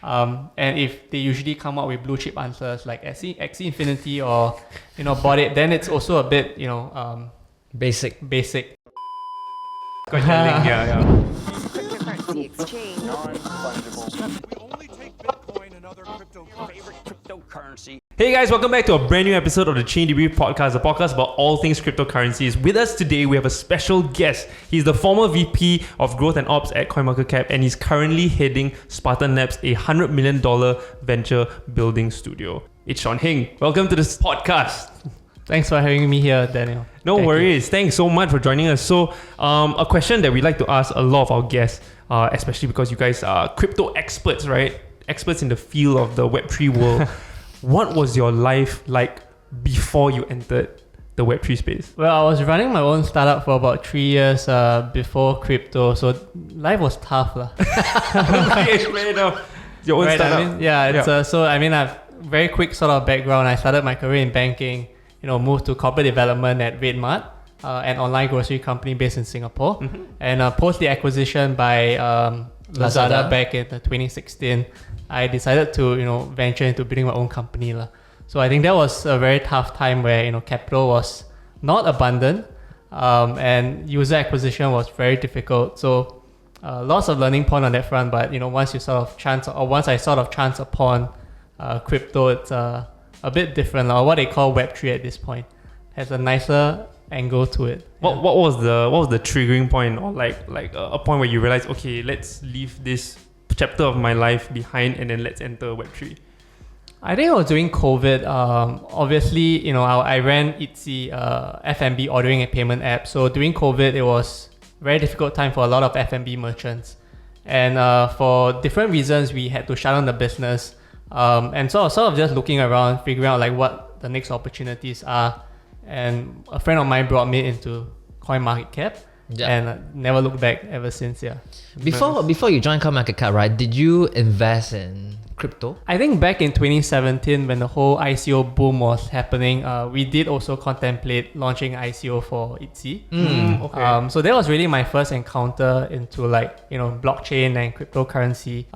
And if they usually come up with blue chip answers like Axie Infinity or bought it, then it's also a bit Basic. Got yelling, yeah. Cryptocurrency exchange non-fungible. We only take Bitcoin and other cryptocurrency. Hey guys, welcome back to a brand new episode of the Chain Degree Podcast, a podcast about all things cryptocurrencies. With us today, we have a special guest. He's the former VP of Growth and Ops at CoinMarketCap, and he's currently heading Spartan Labs, a $100 million venture building studio. It's Shaun Heng. Welcome to this podcast. Thanks for having me here, Daniel. No worries. Thanks so much for joining us. So, a question that we like to ask a lot of our guests, especially because you guys are crypto experts, right? Experts in the field of the Web3 world. What was your life like before you entered the Web3 space? Well, I was running my own startup for about 3 years before crypto, so life was tough. Explain your own startup. I've very quick sort of background. I started my career in banking, moved to corporate development at RedMart, an online grocery company based in Singapore. Mm-hmm. And post the acquisition by Lazada back in 2016, I decided to venture into building my own company. So I think that was a very tough time where capital was not abundant, and user acquisition was very difficult. So lots of learning point on that front. But once I sort of chance upon crypto, it's a bit different, or what they call Web3 at this point. Has a nicer angle to it. What was the triggering point, or like a point where you realized, okay, let's leave this chapter of my life behind and then let's enter Web3? I think it was during COVID. Obviously, I ran Etsy, F&B ordering and payment app. So during COVID, it was a very difficult time for a lot of F&B merchants. And for different reasons, we had to shut down the business. And so I was sort of just looking around, figuring out like what the next opportunities are. And a friend of mine brought me into CoinMarketCap. Yeah. And never looked back ever since. Yeah. Before you joined CoinMarketCap, right? Did you invest in crypto? I think back in 2017, when the whole ICO boom was happening, we did also contemplate launching ICO for Etsy. Okay. So that was really my first encounter into blockchain and cryptocurrency.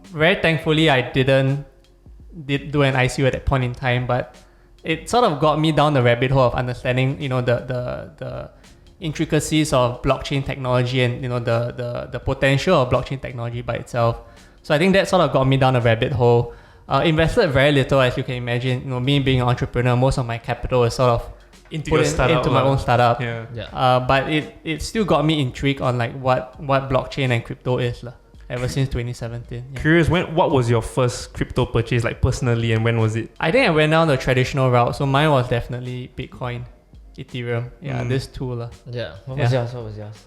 Very thankfully, I did do an ICO at that point in time, but it sort of got me down the rabbit hole of understanding, the intricacies of blockchain technology and the potential of blockchain technology by itself. So I think that sort of got me down the rabbit hole. Invested very little, as you can imagine. Me being an entrepreneur, most of my capital is sort of into my own startup. Yeah. But it still got me intrigued on like what blockchain and crypto is ever since 2017. Yeah. Curious, what was your first crypto purchase, like personally, and when was it? I think I went down the traditional route. So mine was definitely Bitcoin, Ethereum. Yeah, this two. Yeah. What was yours?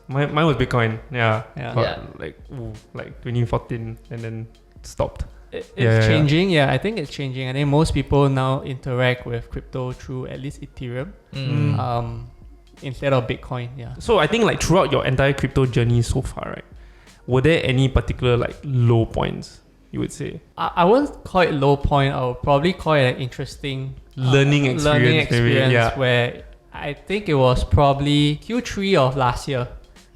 Mine was Bitcoin. Yeah. Yeah. Like 2014, and then stopped. It's changing. Yeah, I think it's changing. I think most people now interact with crypto through at least Ethereum. Instead of Bitcoin. Yeah. So I think like throughout your entire crypto journey so far, right? Were there any particular like low points, you would say? I wouldn't call it low point. I would probably call it an interesting learning experience maybe, where I think it was probably Q3 of last year,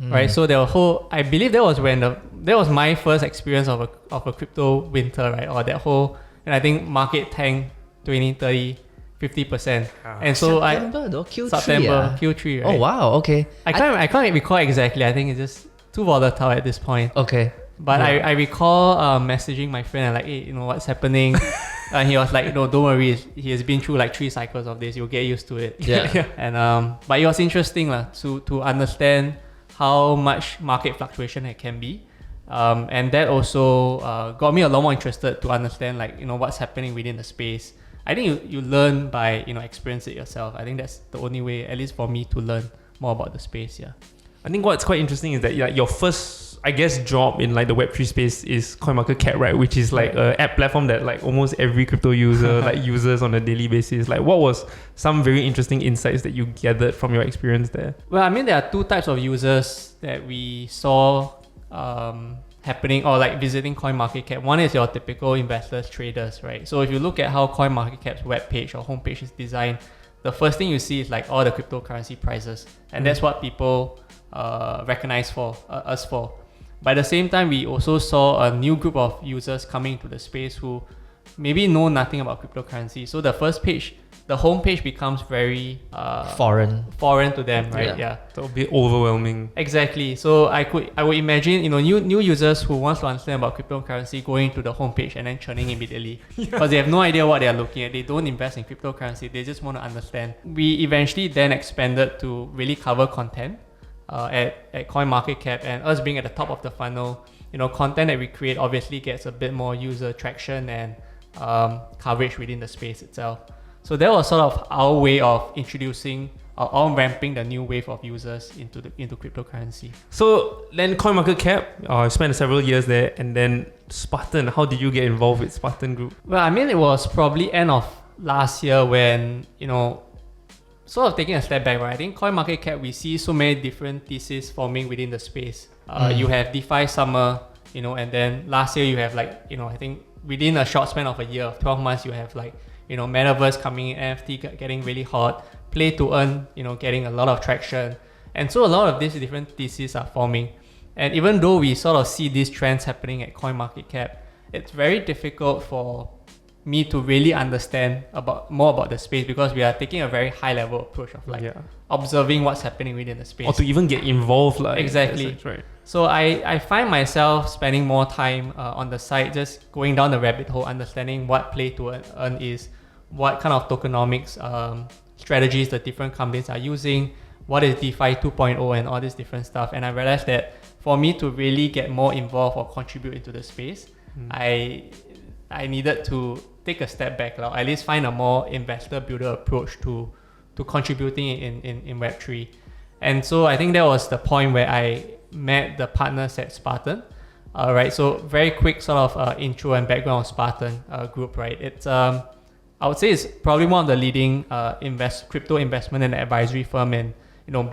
right? So I believe that was my first experience of a crypto winter, right? Or that whole, and I think market tanked 20, 30, 50%. And so September, Q3, right? Oh wow, okay. I can't recall exactly. I think it's just too volatile at this point. Okay. But I recall messaging my friend and like, hey, what's happening? And he was like, no, don't worry. He has been through like 3 cycles of this. You'll get used to it. Yeah. And but it was interesting to understand how much market fluctuation it can be. And that also got me a lot more interested to understand what's happening within the space. I think you learn by experience it yourself. I think that's the only way, at least for me, to learn more about the space. Yeah. I think what's quite interesting is that your first, I guess, job in like the Web3 space is CoinMarketCap, right? Which is like an app platform that like almost every crypto user like uses on a daily basis. Like, what was some very interesting insights that you gathered from your experience there? Well, I mean, there are 2 types of users that we saw happening or like visiting CoinMarketCap. One is your typical investors, traders, right? So if you look at how CoinMarketCap's webpage or homepage is designed, the first thing you see is like all the cryptocurrency prices, and that's what people recognize us for. But at the same time, we also saw a new group of users coming into the space who maybe know nothing about cryptocurrency. So the first page, the homepage becomes very Foreign. to them, right? Yeah. That would be overwhelming. Exactly. So I would imagine, new users who wants to understand about cryptocurrency going to the homepage and then churning immediately because they have no idea what they are looking at. They don't invest in cryptocurrency. They just want to understand. We eventually then expanded to really cover content at CoinMarketCap, and us being at the top of the funnel, content that we create obviously gets a bit more user traction and coverage within the space itself. So that was sort of our way of introducing or ramping the new wave of users into cryptocurrency. So then CoinMarketCap, I spent several years there, and then Spartan. How did you get involved with Spartan Group? Well, I mean, it was probably end of last year when, sort of taking a step back, right? I think CoinMarketCap, we see so many different theses forming within the space. You have DeFi summer, and then last year you have I think within a short span of a year, of 12 months, you have metaverse coming in, NFT getting really hot, play to earn, getting a lot of traction. And so a lot of these different theses are forming. And even though we sort of see these trends happening at CoinMarketCap, it's very difficult for me to really understand more about the space because we are taking a very high level approach of observing what's happening within the space. Or to even get involved. Exactly. That's right. So I find myself spending more time on the site, just going down the rabbit hole, understanding what play to earn is, what kind of tokenomics strategies the different companies are using, what is DeFi 2.0 and all this different stuff. And I realized that for me to really get more involved or contribute into the space, I needed to take a step back, or at least find a more investor builder approach to contributing in Web3. And so I think that was the point where I met the partners at Spartan. Right, so very quick sort of intro and background of Spartan group, right? It's I would say it's probably one of the leading crypto investment and advisory firm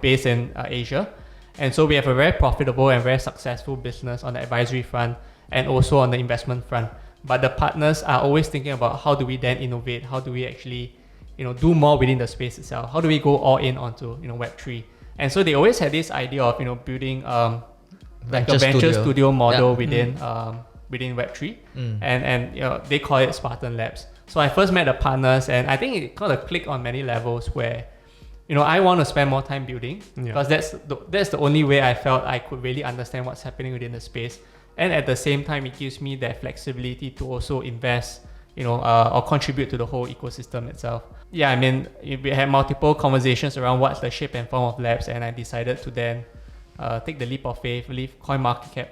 based in Asia. And so we have a very profitable and very successful business on the advisory front and also on the investment front. But the partners are always thinking about how do we then innovate? How do we actually, do more within the space itself? How do we go all in onto, Web3? And so they always had this idea of, building like a venture studio model within Web3, and they call it Spartan Labs. So I first met the partners, and I think it kind of clicked on many levels where, I want to spend more time building because that's the only way I felt I could really understand what's happening within the space. And at the same time, it gives me that flexibility to also invest, or contribute to the whole ecosystem itself. Yeah, I mean, we had multiple conversations around what's the shape and form of labs, and I decided to then take the leap of faith, leave CoinMarketCap,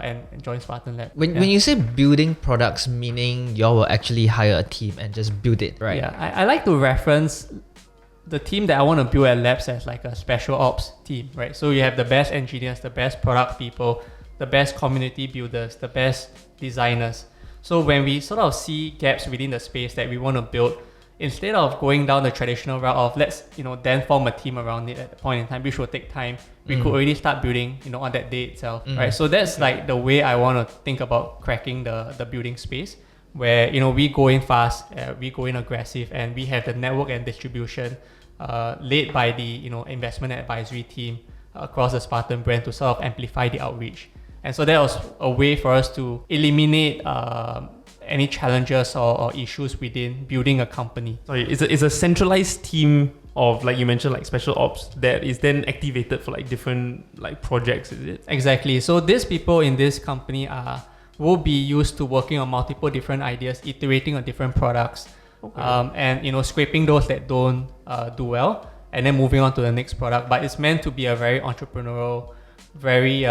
and join Spartan Lab. When you say building products, meaning y'all will actually hire a team and just build it, right? Yeah, I like to reference the team that I want to build at Labs as like a special ops team, right? So you have the best engineers, the best product people, the best community builders, the best designers. So when we sort of see gaps within the space that we want to build, instead of going down the traditional route of let's then form a team around it at the point in time, which will take time, we could already start building on that day itself, right? So that's like the way I want to think about cracking the building space, where we go in fast, we go in aggressive, and we have the network and distribution led by the investment and advisory team across the Spartan brand to sort of amplify the outreach. And so that was a way for us to eliminate any challenges or issues within building a company. Sorry, it's a centralized team of, like you mentioned, like special ops that is then activated for like different like projects, is it? Exactly. So these people in this company will be used to working on multiple different ideas, iterating on different products, and scraping those that don't do well, and then moving on to the next product. But it's meant to be a very entrepreneurial, very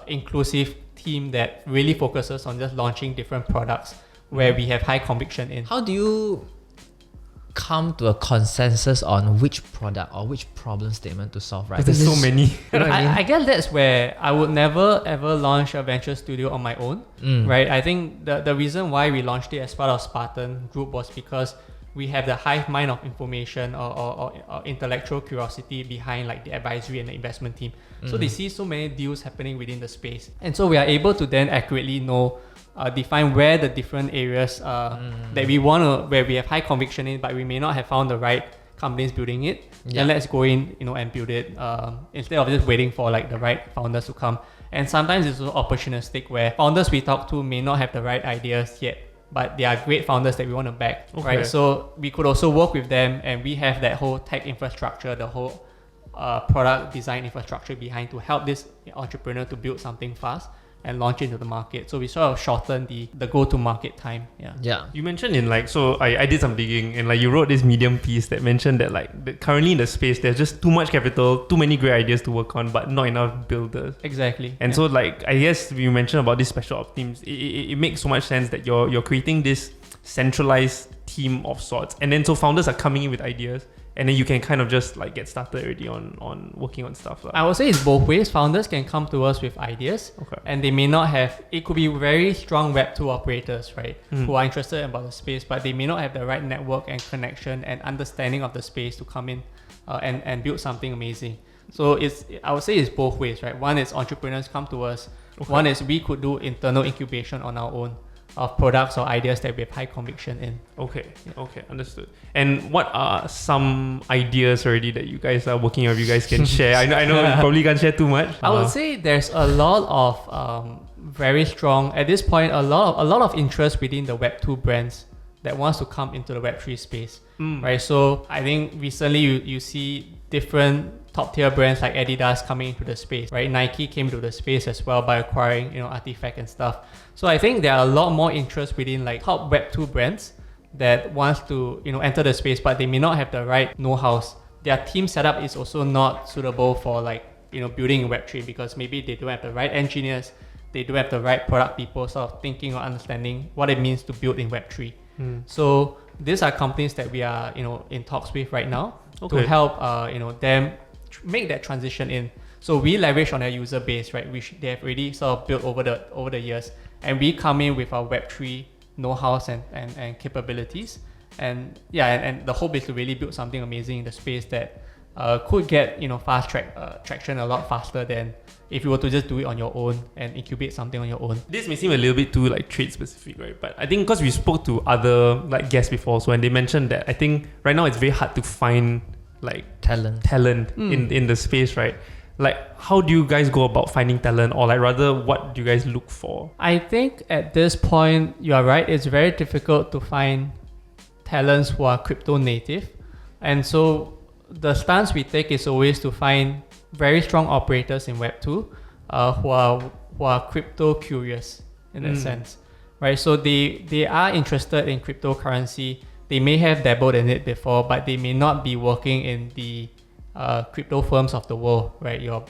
inclusive team that really focuses on just launching different products where we have high conviction in. How do you come to a consensus on which product or which problem statement to solve, right? There's so many. You know what I mean? I guess that's where I would never ever launch a venture studio on my own, right? I think the reason why we launched it as part of Spartan Group was because we have the hive mind of information or intellectual curiosity behind like the advisory and the investment team. So they see so many deals happening within the space. And so we are able to then accurately know, define where the different areas that we want to, where we have high conviction in, but we may not have found the right companies building it. Then let's go in, and build it instead of just waiting for like the right founders to come. And sometimes it's also opportunistic where founders we talk to may not have the right ideas yet, but they are great founders that we want to back, right? So we could also work with them, and we have that whole tech infrastructure, the whole product design infrastructure behind to help this entrepreneur to build something fast and launch into the market. So we sort of shorten the go-to-market time. Yeah. You mentioned in like, so I did some digging, and like you wrote this Medium piece that mentioned that like currently in the space there's just too much capital, too many great ideas to work on, but not enough builders. Exactly. And so like I guess you mentioned about these special ops teams, it makes so much sense that you're creating this centralized team of sorts, and then so founders are coming in with ideas, and then you can kind of just like get started already on working on stuff. I would say it's both ways. Founders can come to us with ideas, and they may not have, it could be very strong Web2 operators, right, who are interested about the space, but they may not have the right network and connection and understanding of the space to come in and build something amazing. So I would say it's both ways, right? One is entrepreneurs come to us. One is we could do internal incubation on our own of products or ideas that we have high conviction in. Okay, understood. And what are some ideas already that you guys are working on? You guys can share. I know you probably can't share too much. I would say there's a lot of very strong, at this point, a lot of interest within the Web2 brands that wants to come into the Web3 space, right? So I think recently you see different top tier brands like Adidas coming into the space, right? Nike came to the space as well by acquiring, Artifact and stuff. So I think there are a lot more interest within like top Web2 brands that wants to, enter the space, but they may not have the right know-hows. Their team setup is also not suitable for like, building in Web3 because maybe they don't have the right engineers, they don't have the right product people sort of thinking or understanding what it means to build in Web3. So these are companies that we are, in talks with right now to help, them make that transition in. So we leverage on their user base, right, which they have already sort of built over the years, and we come in with our Web3 know-hows and capabilities, and the hope is to really build something amazing in the space that could get fast traction a lot faster than if you were to just do it on your own and incubate something on your own. This may seem a little bit too like trade specific, right? But I think because we spoke to other like guests before, so and they mentioned that I think right now it's very hard to find like talent in the space, right? Like how do you guys go about finding talent, or like rather what do you guys look for? I think at this point you are right, it's very difficult to find talents who are crypto native, and so the stance we take is always to find very strong operators in Web2 who are crypto curious in that sense, right? So they are interested in cryptocurrency. They may have dabbled in it before, but they may not be working in the crypto firms of the world, right? Your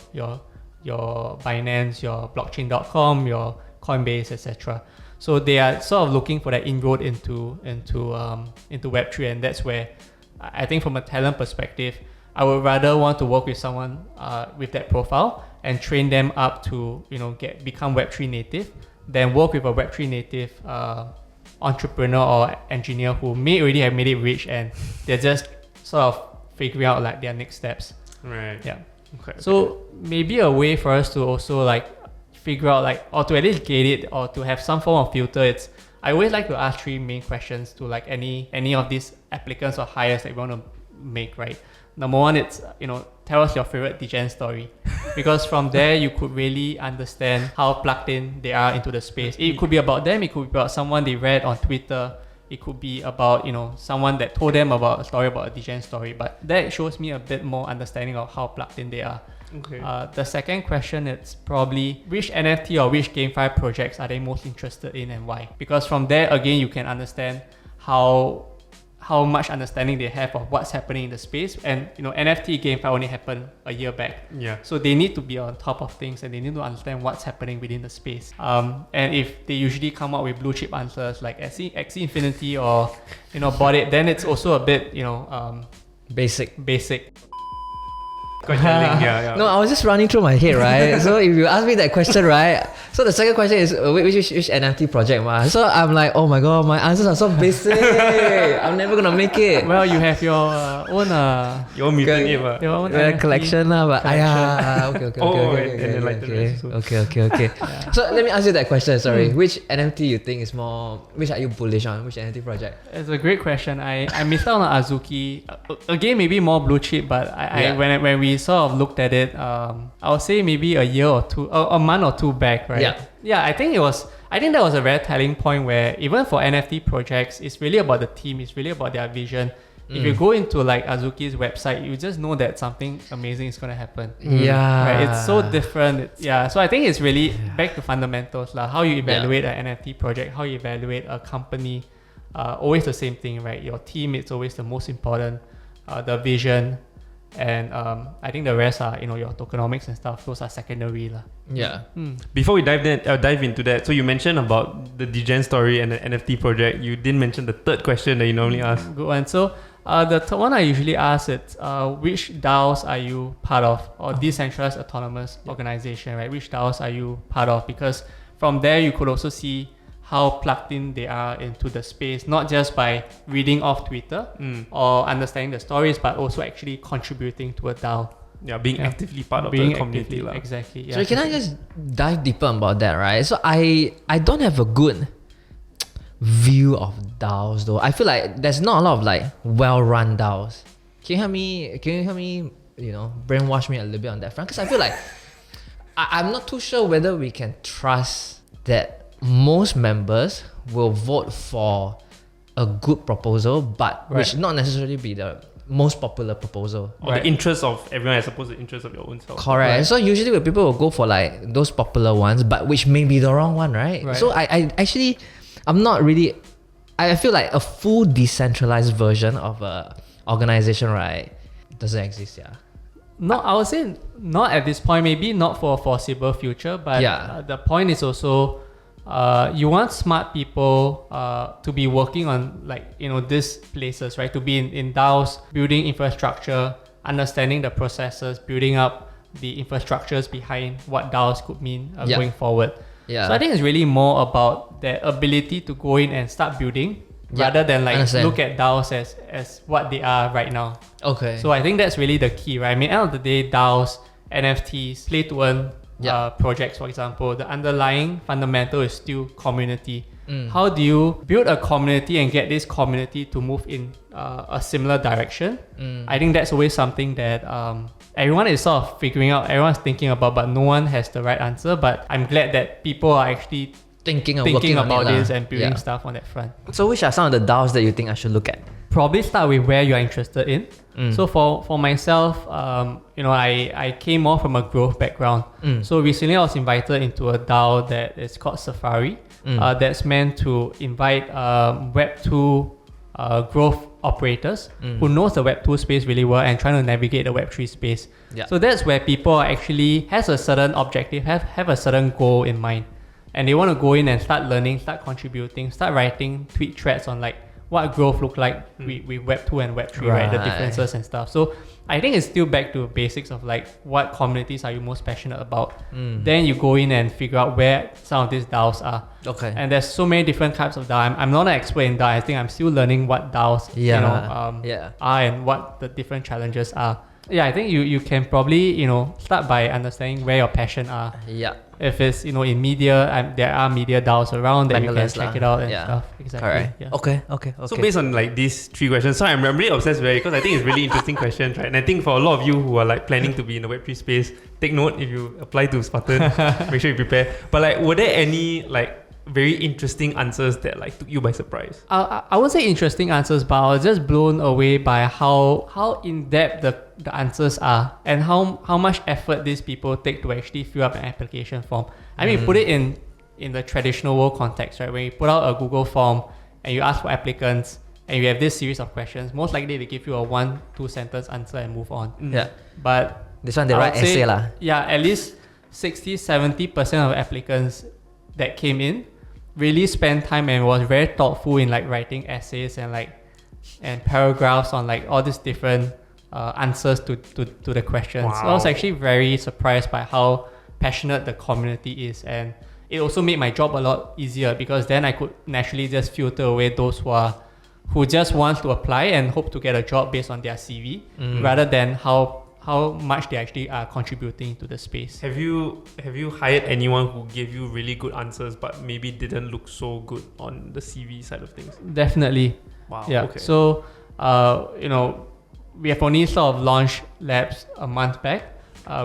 Binance, your blockchain.com, your Coinbase, etc. So they are sort of looking for that inroad into Web3, and that's where I think from a talent perspective, I would rather want to work with someone with that profile and train them up to become Web3 native than work with a Web3 native entrepreneur or engineer who may already have made it rich and they're just sort of figuring out like their next steps. Right. Yeah. Okay. So maybe a way for us to also like figure out like, or to at least gauge it or to have some form of filter, it's I always like to ask three main questions to like any of these applicants or hires that we want to make, right? Number one, it's, tell us your favorite degen story. Because from there, you could really understand how plugged in they are into the space. It could be about them, it could be about someone they read on Twitter. It could be about, someone that told them about a story about a degen story. But that shows me a bit more understanding of how plugged in they are. Okay. The second question is probably which NFT or which GameFi projects are they most interested in and why? Because from there, again, you can understand how much understanding they have of what's happening in the space. And NFT GameFi only happened a year back. Yeah. So they need to be on top of things and they need to understand what's happening within the space. And if they usually come up with blue chip answers like Axie Infinity or bought it, then it's also a bit basic. Yeah. No, I was just running through my head, right? So if you ask me that question, right? So the second question is which NFT project, ma? So I'm like, oh my god, my answers are so basic. I'm never gonna make it. Well, you have your own your mutant name, your own collection, but okay. Yeah. So let me ask you that question. Sorry, which NFT you think is more? Which are you bullish on? Which NFT project? It's a great question. I missed out on Azuki. Again, maybe more blue chip, but when we we sort of looked at it, I would say maybe a year or two, a month or two back, right? Yeah. Yeah, I think that was a very telling point where even for NFT projects, it's really about the team, it's really about their vision. If you go into like Azuki's website, you just know that something amazing is going to happen. Yeah. Right? It's so different. So I think it's really back to fundamentals, how you evaluate an NFT project, how you evaluate a company. Always the same thing, right? Your team is always the most important, the vision, and I think the rest are, your tokenomics and stuff. Those are secondary. Yeah. Before we dive into that, so you mentioned about the Degen story and the NFT project. You didn't mention the third question that you normally ask. Good one. So the third one I usually ask is, which DAOs are you part of, or decentralized autonomous organization, right? Which DAOs are you part of? Because from there you could also see how plugged in they are into the space, not just by reading off Twitter or understanding the stories, but also actually contributing to a DAO. Yeah, being actively part of the community. Exactly. Yeah. So can I just dive deeper about that, right? So I don't have a good view of DAOs though. I feel like there's not a lot of like well-run DAOs. Can you help me, brainwash me a little bit on that front? Because I feel like I'm not too sure whether we can trust that most members will vote for a good proposal, but which not necessarily be the most popular proposal. Or the interest of everyone as opposed to the interest of your own self. Correct. Right. So usually when people will go for like those popular ones, but which may be the wrong one, right? So I actually, I'm not really, I feel like a full decentralized version of a organization, right, doesn't exist, No, I would say not at this point, maybe not for a foreseeable future, but the point is also, you want smart people to be working on these places, right? To be in DAOs, building infrastructure, understanding the processes, building up the infrastructures behind what DAOs could mean going forward. So I think it's really more about their ability to go in and start building rather than look at DAOs as what they are right now. Okay. So I think that's really the key, right? I mean, end of the day, DAOs, NFTs, play to earn projects, for example, the underlying fundamental is still community. How do you build a community and get this community to move in a similar direction? I think that's always something that everyone is sort of figuring out, everyone's thinking about, but no one has the right answer. But I'm glad that people are actually thinking about this and building stuff on that front. So which are some of the DAOs that you think I should look at? Probably start with where you're interested in. So for myself, I came more from a growth background. So recently I was invited into a DAO that is called Safari. That's meant to invite Web2 growth operators who knows the Web2 space really well and trying to navigate the Web3 space. So that's where people actually has a certain objective, have a certain goal in mind. And they want to go in and start learning, start contributing, start writing tweet threads on what growth look like with Web2 and Web3, right? The differences and stuff. So I think it's still back to basics of what communities are you most passionate about. Then you go in and figure out where some of these DAOs are. Okay. And there's so many different types of DAO. I'm not an expert in DAO. I think I'm still learning what DAOs are and what the different challenges are. Yeah, I think you can probably start by understanding where your passion are. If it's in media, there are media DAOs around that you can check it out and stuff. Exactly. Correct. Yeah. Okay. So based on these three questions, so I'm really obsessed with it because I think it's really interesting questions, right? And I think for a lot of you who are planning to be in the Web3 space, take note if you apply to Spartan, make sure you prepare. But were there any very interesting answers that took you by surprise? I won't say interesting answers, but I was just blown away by how in-depth the answers are and how much effort these people take to actually fill up an application form. I mean, put it in the traditional world context, right? When you put out a Google form and you ask for applicants and you have this series of questions, most likely they give you a 1-2 sentence answer and move on. But this one they write essay lah. Yeah, at least 60-70% of applicants that came in really spent time and was very thoughtful in writing essays and paragraphs on all these different answers to the questions. Wow. So I was actually very surprised by how passionate the community is, and it also made my job a lot easier because then I could naturally just filter away those who just want to apply and hope to get a job based on their CV rather than how much they actually are contributing to the space. Have you hired anyone who gave you really good answers but maybe didn't look so good on the CV side of things? Definitely. Wow. Yeah. Okay. So, we have only sort of launched Labs a month back.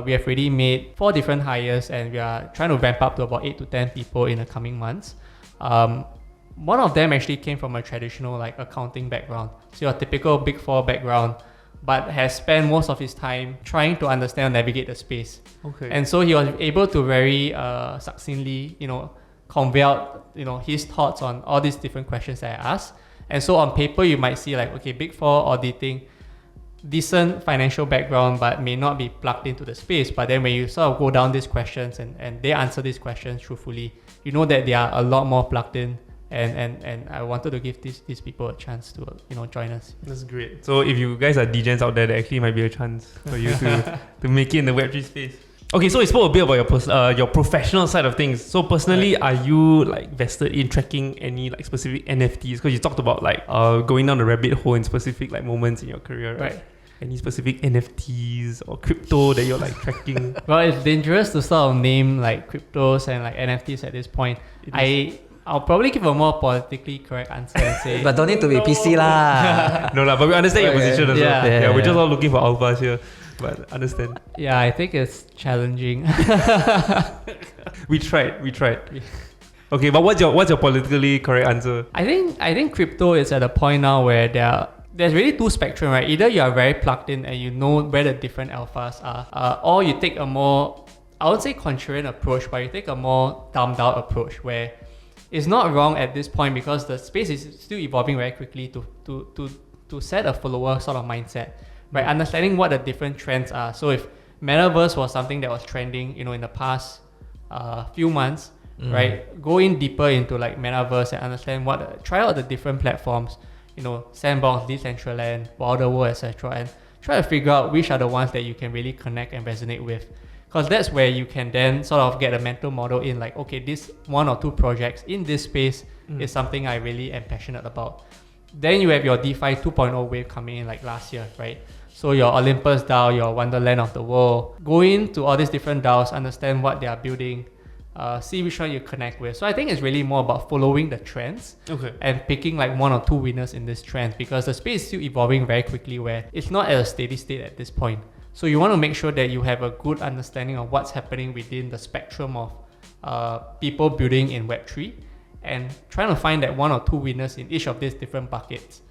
We have already made 4 different hires, and we are trying to ramp up to about 8 to 10 people in the coming months. One of them actually came from a traditional like accounting background, so your typical Big Four background, but has spent most of his time trying to understand and navigate the space. Okay. And so he was able to very succinctly, convey out, his thoughts on all these different questions that I asked. And so on paper, you might see like, okay, Big Four auditing, decent financial background, but may not be plugged into the space. But then when you sort of go down these questions and they answer these questions truthfully, you know that they are a lot more plugged in. And I wanted to give these people a chance to join us. That's great. So if you guys are DGens out there, there actually might be a chance for you to make it in the Web3 space. Okay, so we spoke a bit about your professional side of things. So personally, are you like vested in tracking any like specific NFTs? Because you talked about like going down the rabbit hole in specific like moments in your career, right? Any specific NFTs or crypto that you're like tracking? Well, it's dangerous to sort of name like cryptos and like NFTs at this point. I'll probably give a more politically correct answer and say... But don't need to be PC lah. No lah, but we understand your position as well. Yeah, we're just all looking for alphas here. But understand. Yeah, I think it's challenging. We tried. Okay, but what's your politically correct answer? I think crypto is at a point now where there's really 2 spectrum, right? Either you are very plugged in and you know where the different alphas are, or you take a more, I would say contrarian approach, but you take a more dumbed down approach where it's not wrong at this point because the space is still evolving very quickly to set a follower sort of mindset, right? Understanding what the different trends are. So if metaverse was something that was trending, in the past few months, right? Go in deeper into like metaverse and understand try out the different platforms, Sandbox, Decentraland, Wilderworld, etc., and try to figure out which are the ones that you can really connect and resonate with. Because that's where you can then sort of get a mental model in like, okay, this 1 or 2 projects in this space is something I really am passionate about. Then you have your DeFi 2.0 wave coming in like last year, right? So your Olympus DAO, your Wonderland of the world, go into all these different DAOs, understand what they are building, see which one you connect with. So I think it's really more about following the trends and picking like 1 or 2 winners in this trend, because the space is still evolving very quickly where it's not at a steady state at this point. So you want to make sure that you have a good understanding of what's happening within the spectrum of people building in Web3 and trying to find that 1 or 2 winners in each of these different buckets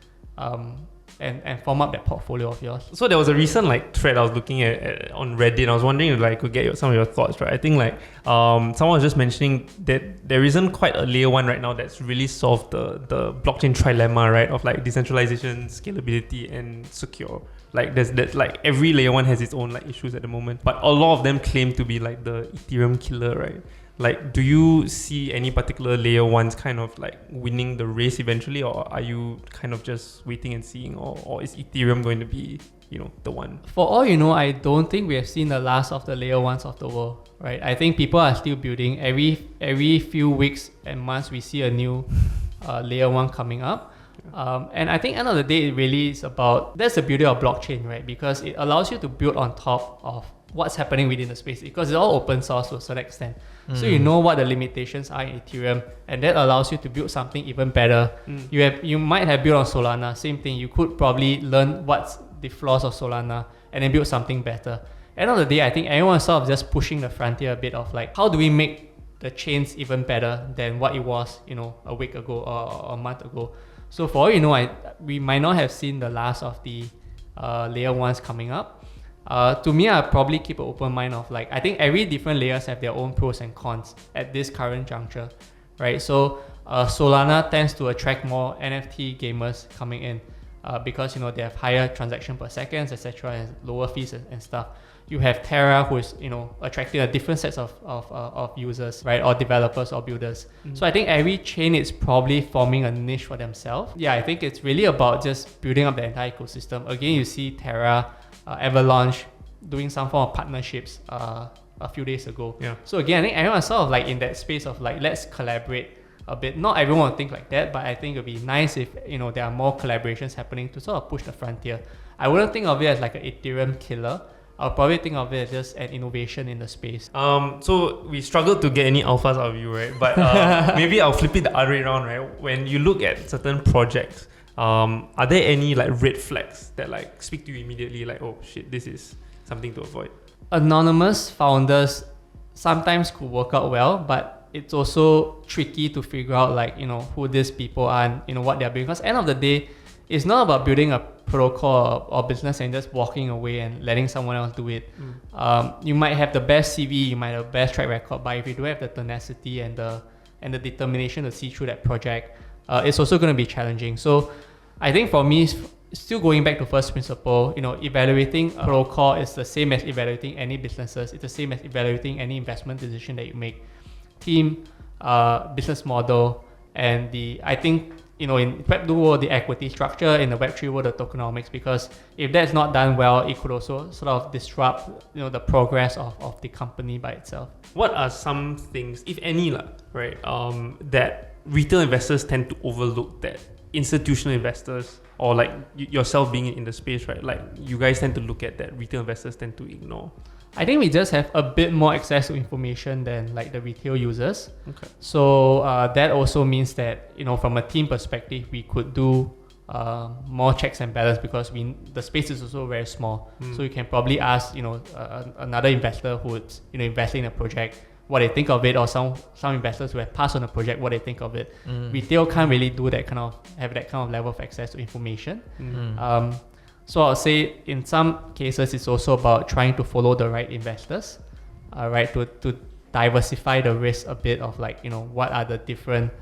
and form up that portfolio of yours. So there was a recent like thread I was looking at on Reddit. I was wondering if I could get some of your thoughts, right? I think like someone was just mentioning that there isn't quite a layer 1 right now that's really solved the blockchain trilemma, right? Of like decentralization, scalability, and secure. Like there's like every layer 1 has its own like issues at the moment, but a lot of them claim to be like the Ethereum killer, right? Like, do you see any particular layer 1s kind of like winning the race eventually, or are you kind of just waiting and seeing, or is Ethereum going to be, the one? For all you know, I don't think we have seen the last of the layer 1s of the world, right? I think people are still building. Every few weeks and months, we see a new layer 1 coming up. And I think end of the day, it really is about, that's the beauty of blockchain, right? Because it allows you to build on top of what's happening within the space, because it's all open source to a certain extent. So you know what the limitations are in Ethereum, and that allows you to build something even better. You might have built on Solana, same thing. You could probably learn what's the flaws of Solana and then build something better. End of the day, I think everyone is sort of just pushing the frontier a bit of like, how do we make the chains even better than what it was, a week ago or a month ago. So for all you know, we might not have seen the last of the layer 1s coming up. To me, I'll probably keep an open mind of like, I think every different layers have their own pros and cons at this current juncture, right? So Solana tends to attract more NFT gamers coming in because they have higher transaction per seconds, etc., and lower fees and stuff. You have Terra, who is attracting a different sets of users, right, or developers or builders. So I think every chain is probably forming a niche for themselves. Yeah, I think it's really about just building up the entire ecosystem. Again, you see Terra, Avalanche doing some form of partnerships a few days ago. Yeah. So again, I think everyone's sort of like in that space of like, let's collaborate a bit. Not everyone will think like that, but I think it'd be nice if there are more collaborations happening to sort of push the frontier. I wouldn't think of it as like an Ethereum killer. I'll probably think of it as just an innovation in the space. So we struggled to get any alphas out of you, right? But maybe I'll flip it the other way around, right? When you look at certain projects, Are there any like red flags that like speak to you immediately? Like, oh shit, this is something to avoid. Anonymous founders sometimes could work out well, but it's also tricky to figure out like, you know, who these people are and, you know, what they're doing. Because end of the day, it's not about building a protocol or business and just walking away and letting someone else do it. You might have the best CV, you might have the best track record, but if you don't have the tenacity and the determination to see through that project, it's also going to be challenging. So I think for me, still going back to first principle, you know, evaluating protocol is the same as evaluating any businesses. It's the same as evaluating any investment decision that you make. Team, business model, and I think, you know, in Web2 world, the equity structure, in the Web3 world, the tokenomics, because if that's not done well, it could also sort of disrupt, you know, the progress of the company by itself. What are some things, if any, right, that retail investors tend to overlook that institutional investors, or like yourself being in the space, right, like you guys tend to look at that retail investors tend to ignore? I think we just have a bit more access to information than like the retail users. Okay. So that also means that, you know, from a team perspective, we could do more checks and balance, because the space is also very small. So you can probably ask, you know, another investor who's, you know, investing in a project, what they think of it, or some investors who have passed on a project, what they think of it. Retail can't really do that have that kind of level of access to information. So I'll say in some cases it's also about trying to follow the right investors, right, to diversify the risk a bit of like, you know, what are the different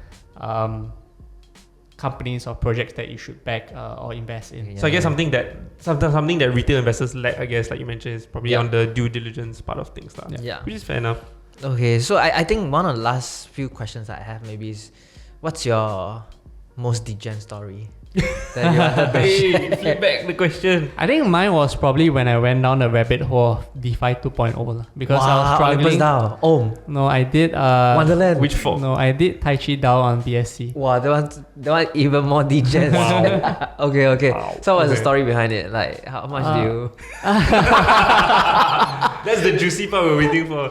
companies or projects that you should back or invest in. So I guess something that retail investors lack, I guess, like you mentioned, is probably on the due diligence part of things. Which is fair enough. Okay, so I think one of the last few questions I have maybe is, what's your most degen story that you wanted to share? Flip back the question. I think mine was probably when I went down the rabbit hole of DeFi 2.0 because I was struggling. No, I did Wonderland. Which form? No, I did Tai Chi DAO on BSC. Wow, that one even more degen. Okay. Wow. So what's the story behind it? Like, how much do you? That's the juicy part we're waiting for.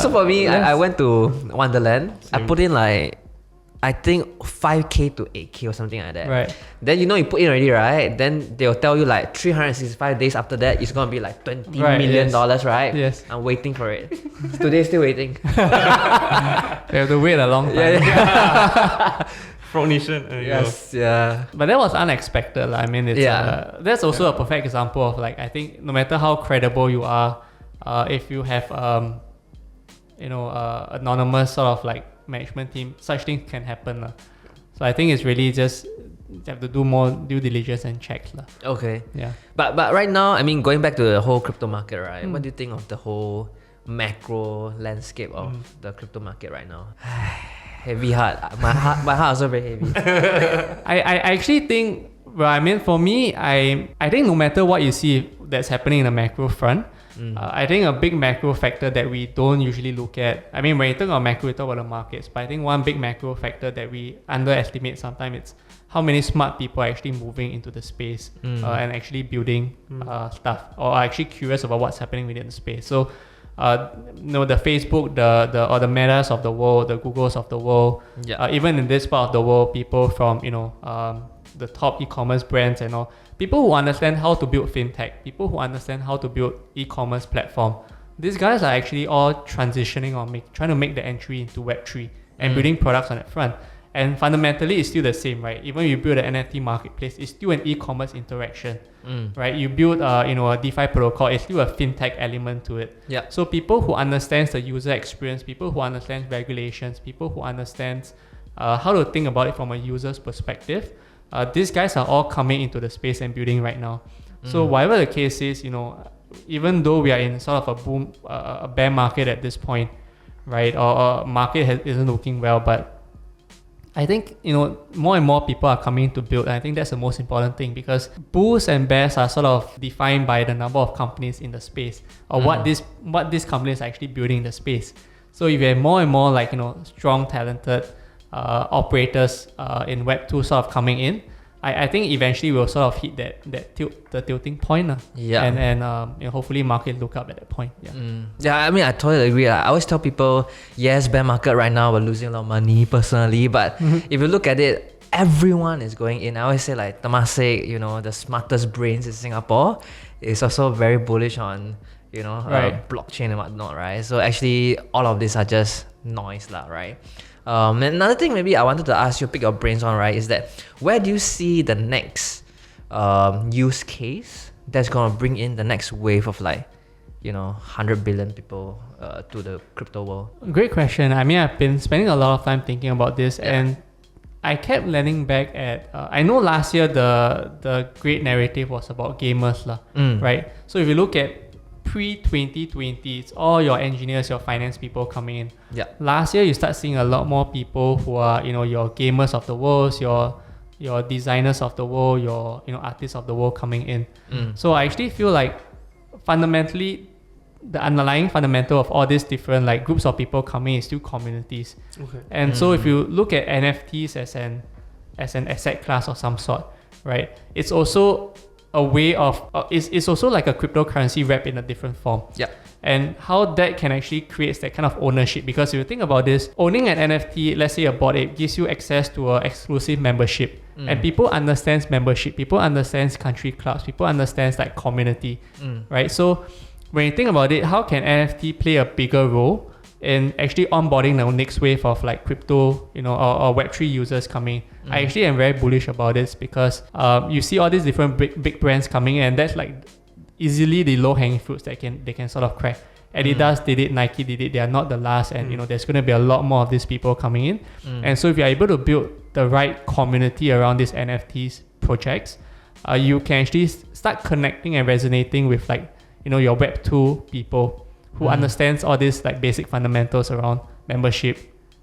So for me, I went to Wonderland. I put in like, I think 5k to 8k or something like that. Right. Then you put in already, right? Then they'll tell you like 365 days after that, it's gonna be like $20 million, right? Yes. I'm waiting for it. Today still waiting. We have to wait a long time. Frog Nation. Yes, yeah. But that was unexpected. I mean, it's that's also a perfect example of like, I think no matter how credible you are, if you have anonymous sort of like management team, such things can happen. So I think it's really just you have to do more due diligence and checks. Okay. Yeah. But right now, I mean, going back to the whole crypto market, right? What do you think of the whole macro landscape of the crypto market right now? Heavy heart. My heart also very heavy. I actually think, well, I mean, for me, I think no matter what you see that's happening in the macro front, I think a big macro factor that we don't usually look at, I mean, when you talk about macro, we talk about the markets, but I think one big macro factor that we underestimate sometimes, it's how many smart people are actually moving into the space and actually building stuff, or are actually curious about what's happening within the space. So, the Facebook, the the Metas of the world, the Googles of the world, even in this part of the world, people from the top e-commerce brands and all, people who understand how to build fintech, people who understand how to build e-commerce platform, these guys are actually all transitioning or trying to make the entry into Web3 and building products on that front. And fundamentally, it's still the same, right? Even if you build an NFT marketplace, it's still an e-commerce interaction, right? You build a DeFi protocol, it's still a fintech element to it. Yeah. So people who understands the user experience, people who understand regulations, people who understands how to think about it from a user's perspective, these guys are all coming into the space and building right now. So whatever the case is, even though we are in sort of a bear market at this point, right? Or market isn't looking well, but I think, more and more people are coming to build, and I think that's the most important thing, because bulls and bears are sort of defined by the number of companies in the space, or what these companies are actually building in the space. So if you have more and more strong, talented operators in Web2 sort of coming in, I think eventually we'll sort of hit the tilting point. And hopefully market look up at that point. Yeah, I mean, I totally agree. I always tell people, yes, bear market right now, we're losing a lot of money personally. But if you look at it, everyone is going in. I always say like Temasek, you know, the smartest brains in Singapore, is also very bullish on, you know, Right. blockchain and whatnot, right? So actually, all of these are just noise, lah, right? And another thing maybe I wanted to ask you, pick your brains on, right, is that where do you see the next use case that's gonna bring in the next wave of like, you know, 100 billion people to the crypto world? Great question. I mean, I've been spending a lot of time thinking about this, and I kept landing back at. I know last year the great narrative was about gamers, lah, right? So if you look at pre-2020, it's all your engineers, your finance people coming in. Yeah. Last year, you start seeing a lot more people who are, you know, your gamers of the world, your designers of the world, your, you know, artists of the world coming in. So I actually feel like fundamentally, the underlying fundamental of all these different like groups of people coming is still communities. Okay. And so if you look at NFTs as an asset class of some sort, right? It's also a way of it's also like a cryptocurrency wrapped in a different form. Yeah. And how that can actually create that kind of ownership, because if you think about this, owning an NFT, let's say a Bored Ape, gives you access to an exclusive membership. And people understands membership, people understands country clubs, people understands like community, right? So when you think about it, how can NFT play a bigger role in actually onboarding the next wave of like crypto, you know, or Web3 users coming? I actually am very bullish about this because you see all these different big brands coming in, and that's like easily the low-hanging fruits that they can sort of crack. Adidas did it, Nike did it, they are not the last, and you know, there's going to be a lot more of these people coming in. And so if you're able to build the right community around these NFTs projects, you can actually start connecting and resonating with like, you know, your Web 2 people who understands all these like basic fundamentals around membership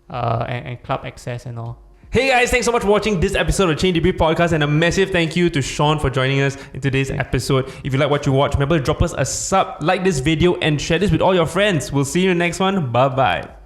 and club access and all. Hey guys, thanks so much for watching this episode of Chain Debate Podcast, and a massive thank you to Shaun for joining us in today's episode. If you like what you watch, remember to drop us a sub, like this video, and share this with all your friends. We'll see you in the next one. Bye bye.